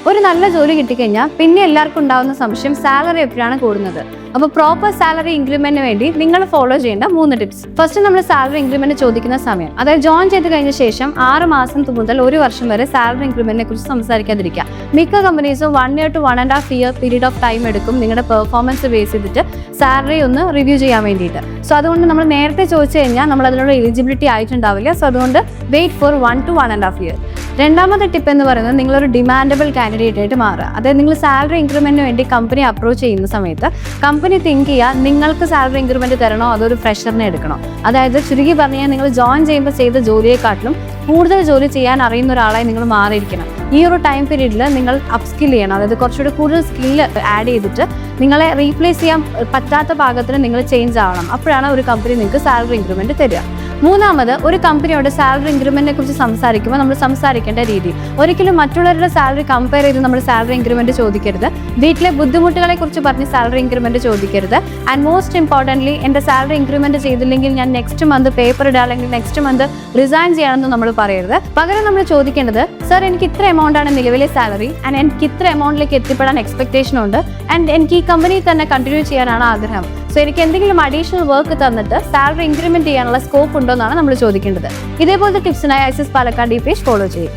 ഒരു നല്ല ജോലി കിട്ടിക്കഴിഞ്ഞാൽ പിന്നെ എല്ലാവർക്കും ഉണ്ടാകുന്ന സംശയം സാലറി എപ്പോഴാണ് കൂടുന്നത്. അപ്പോൾ പ്രോപ്പർ സാലറി ഇൻക്രിമെന്റിന് വേണ്ടി നിങ്ങൾ ഫോളോ ചെയ്യേണ്ട 3 ടിപ്സ്. ഫസ്റ്റ്, നമ്മൾ സാലറി ഇൻക്രിമെന്റ് ചോദിക്കുന്ന സമയം, അതായത് ജോയിൻ ചെയ്ത് കഴിഞ്ഞ ശേഷം 6 മാസം മുതൽ 1 വർഷം വരെ സാലറി ഇൻക്രിമെന്റിനെ കുറിച്ച് സംസാരിക്കാതിരിക്കുക. മിക്ക കമ്പനീസും 1 year to 1.5 year period of time എടുക്കും നിങ്ങളുടെ പെർഫോമൻസ് ബേസ് ചെയ്തിട്ട് സാലറി ഒന്ന് റിവ്യൂ ചെയ്യാൻ വേണ്ടിയിട്ട്. സോ അതുകൊണ്ട് നമ്മൾ നേരത്തെ ചോദിച്ചു കഴിഞ്ഞാൽ നമ്മൾ അതിനുള്ള എലിജിബിലിറ്റി ആയിട്ടുണ്ടാവില്ല. സോ അതുകൊണ്ട് വെയിറ്റ് ഫോർ 1 to 1.5 year. രണ്ടാമത്തെ ടിപ്പ് എന്ന് പറയുന്നത്, നിങ്ങളൊരു ഡിമാൻഡബിൾ കാൻഡിഡേറ്റ് ആയിട്ട് മാറുക. അതായത് നിങ്ങൾ സാലറി ഇൻക്രിമെന്റിന് വേണ്ടി കമ്പനി അപ്രോച്ച് ചെയ്യുന്ന സമയത്ത് കമ്പനി തിങ്ക് ചെയ്യുക നിങ്ങൾക്ക് സാലറി ഇൻക്രിമെന്റ് തരണോ അതൊരു ഫ്രഷറിനെ എടുക്കണോ. അതായത് ചുരുക്കി പറഞ്ഞാൽ നിങ്ങൾ ജോയിൻ ചെയ്യുമ്പോൾ ചെയ്ത ജോലിയെക്കാട്ടിലും കൂടുതൽ ജോലി ചെയ്യാൻ അറിയുന്ന ഒരാളായി നിങ്ങൾ മാറിയിരിക്കണം. ഈ ഒരു ടൈം പീരീഡിൽ നിങ്ങൾ അപ്സ്കിൽ ചെയ്യണം. അതായത് കുറച്ചുകൂടി കൂടുതൽ സ്കില്ല് ആഡ് ചെയ്തിട്ട് നിങ്ങളെ റീപ്ലേസ് ചെയ്യാൻ പറ്റാത്ത പാകത്തിന് നിങ്ങൾ ചേഞ്ച് ആവണം. അപ്പോഴാണ് ഒരു കമ്പനി നിങ്ങൾക്ക് സാലറി ഇൻക്രിമെന്റ് തരിക. മൂന്നാമത്, ഒരു കമ്പനിയോട് സാലറി ഇൻക്രിമെന്റിനെ കുറിച്ച് സംസാരിക്കുമ്പോൾ നമ്മൾ സംസാരിക്കേണ്ട രീതി. ഒരിക്കലും മറ്റുള്ളവരുടെ സാലറി കമ്പയർ ചെയ്ത് നമ്മൾ സാലറി ഇൻക്രിമെന്റ് ചോദിക്കരുത്. വീട്ടിലെ ബുദ്ധിമുട്ടുകളെ കുറിച്ച് പറഞ്ഞ് സാലറി ഇൻക്രിമെന്റ് ചോദിക്കരുത്. ആൻഡ് മോസ്റ്റ് ഇമ്പോർട്ടൻ്റ്ലി, എൻ്റെ സാലറി ഇൻക്രിമെന്റ് ചെയ്തില്ലെങ്കിൽ ഞാൻ നെക്സ്റ്റ് മന്ത് പേപ്പർ ഇടുക അല്ലെങ്കിൽ നെക്സ്റ്റ് മന്ത് റിസൈൻ ചെയ്യണമെന്ന് നമ്മൾ പറയരുത്. പകരം നമ്മൾ ചോദിക്കേണ്ടത്, സർ എനിക്ക് ഇത്ര എമൗണ്ട് ആണ് നിലവിലെ സാലറി ആൻഡ് എനിക്ക് ഇത്ര എമൗണ്ടിലേക്ക് എത്തിപ്പെടാൻ എക്സ്പെക്ടേഷൻ ഉണ്ട് ആൻഡ് എനിക്ക് ഈ കമ്പനിയിൽ തന്നെ കണ്ടിന്യൂ ചെയ്യാനാണ് ആഗ്രഹം. സോ എനിക്ക് എന്തെങ്കിലും അഡീഷണൽ വർക്ക് തന്നിട്ട് സാലറി ഇൻക്രിമെന്റ് ചെയ്യാനുള്ള സ്കോപ്പ് ഉണ്ടോ എന്നാണ് നമ്മൾ ചോദിക്കേണ്ടത്. ഇതേപോലത്തെ ടിപ്സിനായി ICS പാലക്കാട് പേജ് ഫോളോ ചെയ്യും.